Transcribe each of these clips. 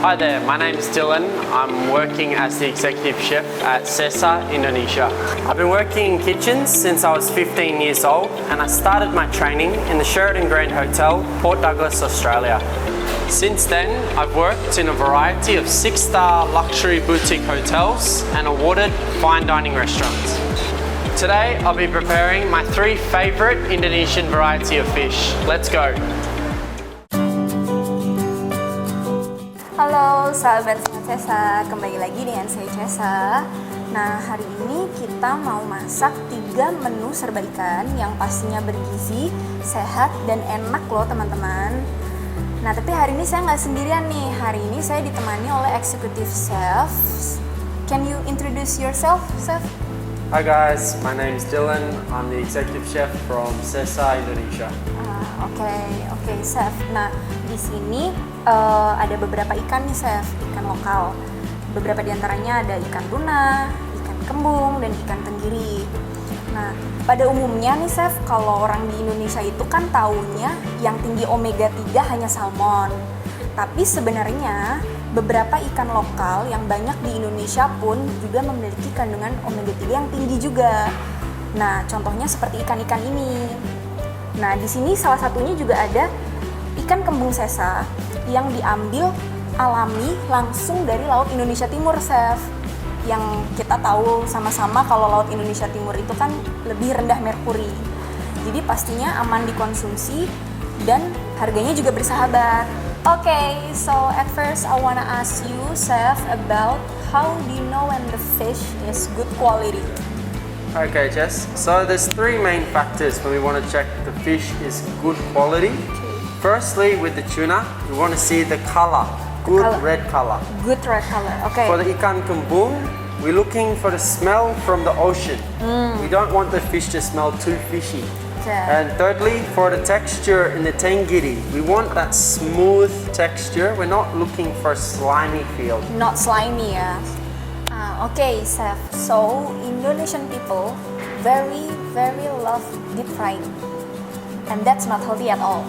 Hi there, my name is Dylan. I'm working as the executive chef at SESA Indonesia. I've been working in kitchens since I was 15 years old, and I started my training in the Sheraton Grand Hotel, Port Douglas, Australia. Since then, I've worked in a variety of 6-star luxury boutique hotels and awarded fine dining restaurants. Today, I'll be preparing my 3 favorite Indonesian variety of fish. Let's go! Halo sahabat Sehat SESA, kembali lagi dengan saya SESA. Nah, hari ini kita mau masak 3 menu serba ikan yang pastinya bergizi, sehat, dan enak loh teman-teman. Nah, tapi hari ini saya nggak sendirian nih. Hari ini saya ditemani oleh executive chef. Can you introduce yourself, chef? Hi guys, my name is Dylan. I'm the executive chef from SESA Indonesia. Oke, chef. Nah, di sini ada beberapa ikan nih, chef. Ikan lokal. Beberapa diantaranya ada ikan tuna, ikan kembung, dan ikan tenggiri. Nah, pada umumnya nih, chef, kalau orang di Indonesia itu kan taunya yang tinggi omega 3 hanya salmon. Tapi sebenarnya beberapa ikan lokal yang banyak di Indonesia pun juga memiliki kandungan omega 3 yang tinggi juga. Nah, contohnya seperti ikan-ikan ini. Nah, di sini salah satunya juga ada ikan kembung SESA yang diambil alami langsung dari Laut Indonesia Timur, chef. Yang kita tahu sama-sama kalau Laut Indonesia Timur itu kan lebih rendah merkuri. Jadi pastinya aman dikonsumsi dan harganya juga bersahabat. Okay, so at first I wanna ask you, chef, about how do you know when the fish is good quality? Okay, Jess. So there's 3 main factors when we want to check the fish is good quality. Firstly, with the tuna, we want to see the color, good red color. Good red color, okay. For the ikan kembung, we're looking for the smell from the ocean. We don't want the fish to smell too fishy. Okay. And thirdly, for the texture in the tenggiri, we want that smooth texture. We're not looking for slimy feel. Not slimy, yeah. Okay, chef. So Indonesian people very love deep frying, and that's not healthy at all.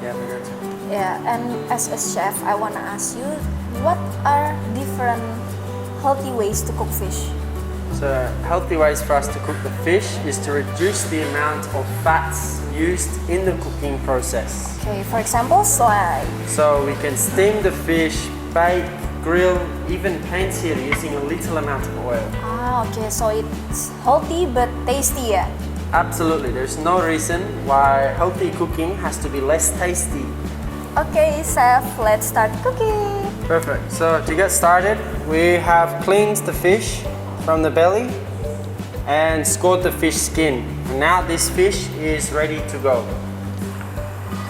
Yeah, good. Yeah, and as a chef, I wanna ask you, what are different healthy ways to cook fish? So healthy ways for us to cook the fish is to reduce the amount of fats used in the cooking process. Okay, for example, slide. So we can steam the fish, bake, grill, even pan sear using a little amount of oil. Okay, so it's healthy but tasty, yeah? Absolutely, there's no reason why healthy cooking has to be less tasty. Okay, chef, let's start cooking. Perfect. So to get started, we have cleaned the fish from the belly and scored the fish skin. And now this fish is ready to go.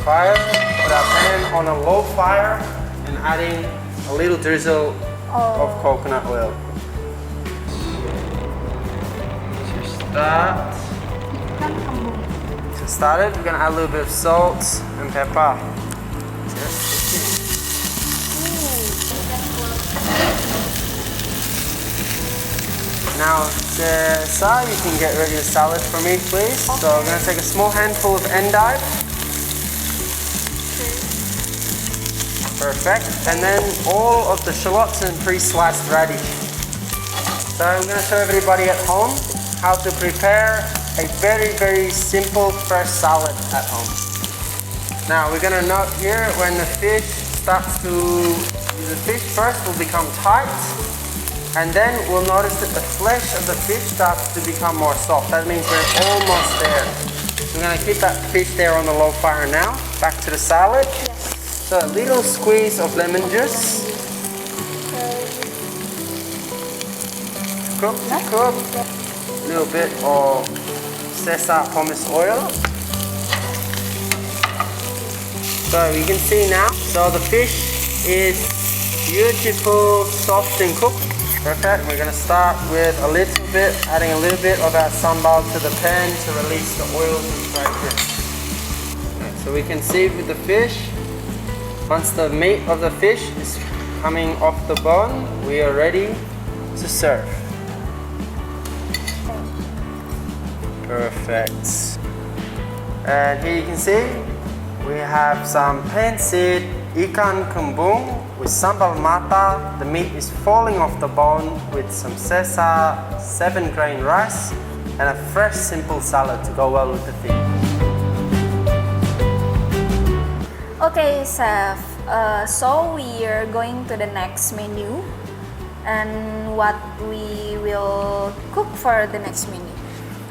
Put our pan on a low fire and adding a little drizzle of coconut oil. To start it, we're going to add a little bit of salt and pepper. Now, Sesa, you can get ready the salad for me, please. Okay. So I'm going to take a small handful of endive. Perfect. And then all of the shallots and pre-sliced radish. So I'm going to show everybody at home how to prepare a very simple fresh salad at home. Now we're going to note here when the fish starts to, the fish first will become tight, and then we'll notice that the flesh of the fish starts to become more soft. That means we're almost there. We're going to keep that fish there on the low fire now. Back to the salad. So a little squeeze of lemon juice. Cook. A little bit of SESA pomace oil. So you can see now, so the fish is beautiful, soft and cooked. Perfect. We're going to start with a little bit, adding a little bit of our sambal to the pan to release the oils and fragrance. Okay, so we can see with the fish, once the meat of the fish is coming off the bone, we are ready to serve. Perfect. And here you can see we have some pan-seared ikan kembung with sambal mata. The meat is falling off the bone with some SESA 7-grain rice and a fresh simple salad to go well with the fish. Okay, Chef. So we are going to the next menu, and what we will cook for the next menu.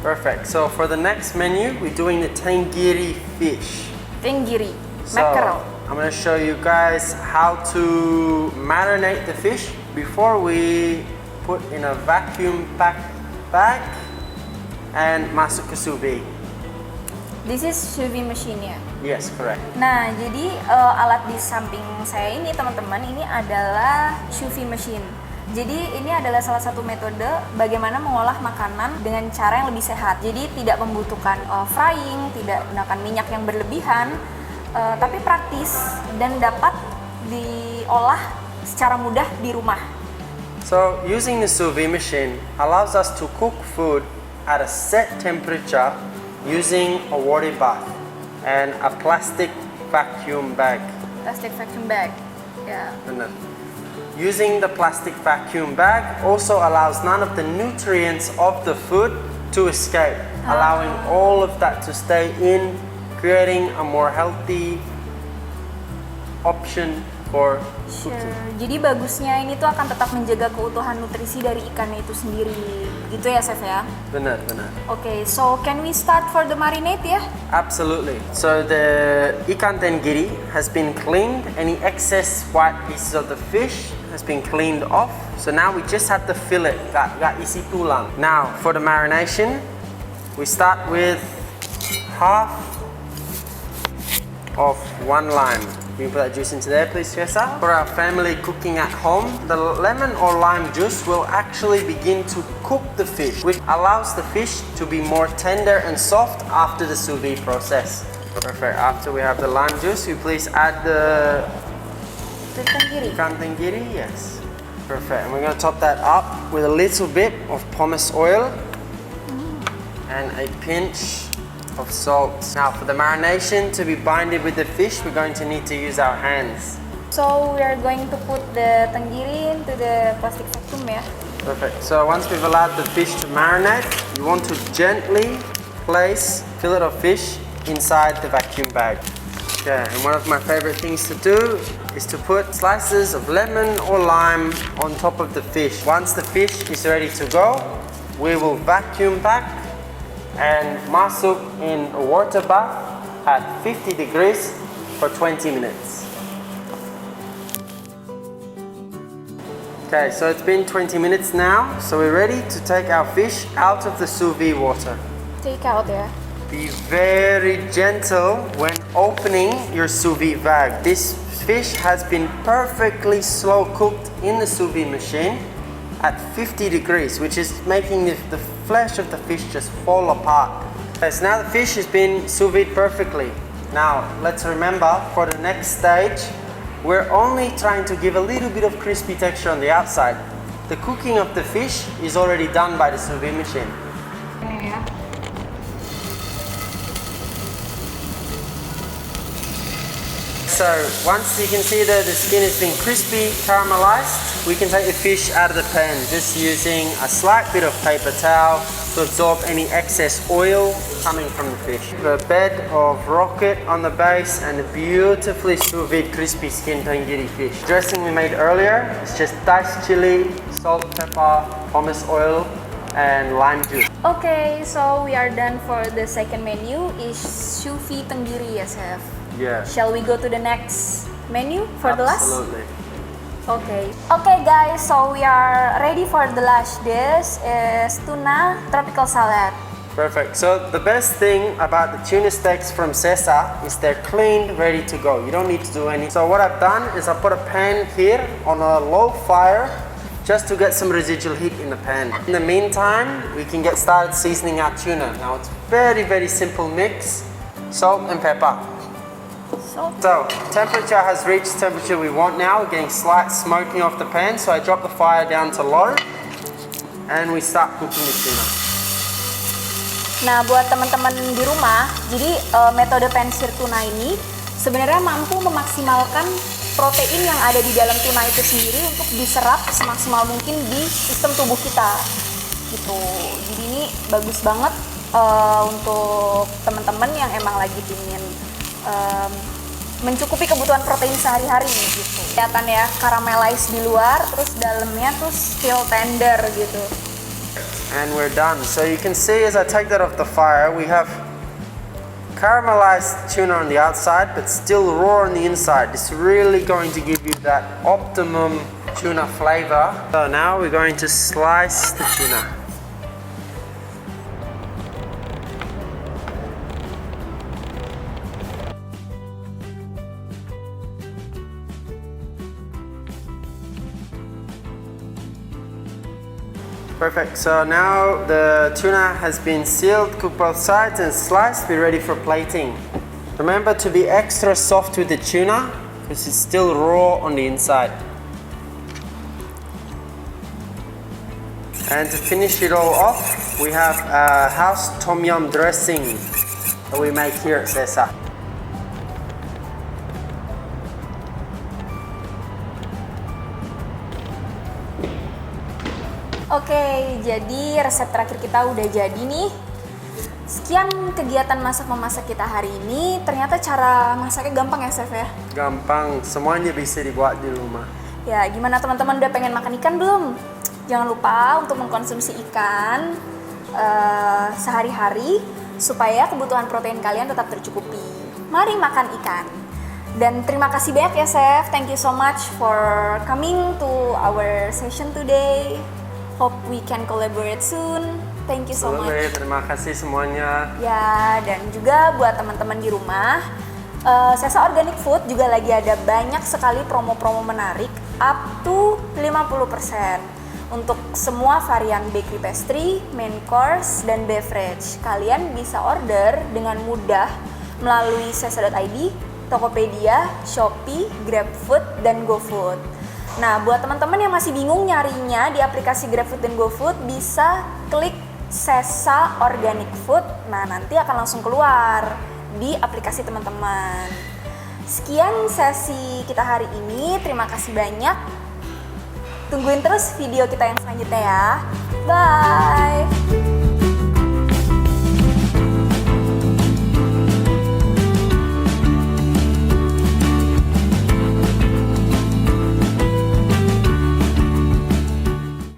Perfect. So for the next menu, we're doing the tenggiri fish. Tenggiri, So mackerel. I'm going to show you guys how to marinate the fish before we put in a vacuum packed bag and masuk ke sous vide. This is sous vide machine ya. Yes, correct. Nah, jadi alat di samping saya ini teman-teman, ini adalah sous vide machine. Jadi ini adalah salah satu metode bagaimana mengolah makanan dengan cara yang lebih sehat. Jadi tidak membutuhkan frying, tidak menggunakan minyak yang berlebihan, tapi praktis dan dapat diolah secara mudah di rumah. So using the sous vide machine allows us to cook food at a set temperature using a water bath and a plastic vacuum bag. Plastic vacuum bag. Ya. Benar. Using the plastic vacuum bag also allows none of the nutrients of the food to escape, allowing all of that to stay in, creating a more healthy option for Sure. cooking. Jadi bagusnya ini tuh akan tetap menjaga keutuhan nutrisi dari ikannya itu sendiri. Gitu ya, Chef ya? Benar, benar. Okay, so can we start for the marinade ya? Absolutely. So the ikan tenggiri has been cleaned. Any excess white pieces of the fish has been cleaned off. So now we just have the fillet, got isi tulang. Now for the marination, we start with half of 1 lime. Can you put that juice into there, please, Jessa? For our family cooking at home, the lemon or lime juice will actually begin to cook the fish, which allows the fish to be more tender and soft after the sous vide process. Perfect. After we have the lime juice, you please add the The tenggiri. ikan tenggiri. Yes. Perfect. And we're going to top that up with a little bit of pomace oil and a pinch of salt. Now for the marination to be binded with the fish, we're going to need to use our hands. So we are going to put the tenggiri into the plastic vacuum ya. Perfect. So once we've allowed the fish to marinate, you want to gently place fillet of fish inside the vacuum bag. Okay, and one of my favorite things to do is to put slices of lemon or lime on top of the fish. Once the fish is ready to go, we will vacuum pack and masuk in a water bath at 50 degrees for 20 minutes. Okay, so it's been 20 minutes now, so we're ready to take our fish out of the sous vide water. Take out ya. Be very gentle when opening your sous vide bag. This fish has been perfectly slow cooked in the sous vide machine at 50 degrees, which is making the flesh of the fish just fall apart. Okay, so now the fish has been sous vide perfectly. Now, let's remember for the next stage, we're only trying to give a little bit of crispy texture on the outside. The cooking of the fish is already done by the sous vide machine. Ini ya. So once you can see that the skin has been crispy, caramelized, we can take the fish out of the pan just using a slight bit of paper towel to absorb any excess oil coming from the fish. A bed of rocket on the base and a beautifully sous vide crispy skin tenggiri fish. Dressing we made earlier is just diced chili, salt, pepper, pomace oil, and lime juice. Okay, so we are done for the second menu is sous vide tenggiri ya, Chef. Yeah. Shall we go to the next menu for the last? Absolutely. Okay guys, so we are ready for the last dish is tuna tropical salad. Perfect. So the best thing about the tuna steaks from SESA is they're cleaned, ready to go. You don't need to do any. So what I've done is I put a pan here on a low fire just to get some residual heat in the pan. In the meantime, we can get started seasoning our tuna. Now it's very, very simple mix, salt and pepper. So temperature has reached temperature we want now. We're getting slight smoking off the pan, so I drop the fire down to low and we start cooking the tuna. Nah, buat teman-teman di rumah, jadi metode pan sear tuna ini sebenarnya mampu memaksimalkan protein yang ada di dalam tuna itu sendiri untuk diserap semaksimal mungkin di sistem tubuh kita gitu. Jadi ini bagus banget untuk teman-teman yang emang lagi pingin mencukupi kebutuhan protein sehari-hari gitu. Kelihatan ya, caramelize di luar, terus dalamnya tuh still tender gitu. And we're done. So you can see as I take that off the fire, we have caramelized tuna on the outside, but still raw on the inside. It's really going to give you that optimum tuna flavor. So now we're going to slice the tuna. Perfect, so now the tuna has been sealed, cooked both sides and sliced, be ready for plating. Remember to be extra soft with the tuna because it's still raw on the inside. And to finish it all off, we have a house tom yum dressing that we make here at SESA. Oke, jadi resep terakhir kita udah jadi nih. Sekian kegiatan masak-memasak kita hari ini. Ternyata cara masaknya gampang ya, Chef ya? Gampang, semuanya bisa dibuat di rumah. Ya, gimana teman-teman udah pengen makan ikan belum? Jangan lupa untuk mengkonsumsi ikan sehari-hari supaya kebutuhan protein kalian tetap tercukupi. Mari makan ikan. Dan terima kasih banyak ya, Chef. Thank you so much for coming to our session today. Hope we can collaborate soon. Thank you so much. Terima kasih semuanya. Ya, dan juga buat teman-teman di rumah, SESA Organic Food juga lagi ada banyak sekali promo-promo menarik up to 50% untuk semua varian bakery pastry, main course, dan beverage. Kalian bisa order dengan mudah melalui sesa.id, Tokopedia, Shopee, GrabFood, dan GoFood. Nah, buat teman-teman yang masih bingung nyarinya di aplikasi GrabFood dan GoFood, bisa klik SESA Organic Food. Nah, nanti akan langsung keluar di aplikasi teman-teman. Sekian sesi kita hari ini. Terima kasih banyak. Tungguin terus video kita yang selanjutnya ya. Bye!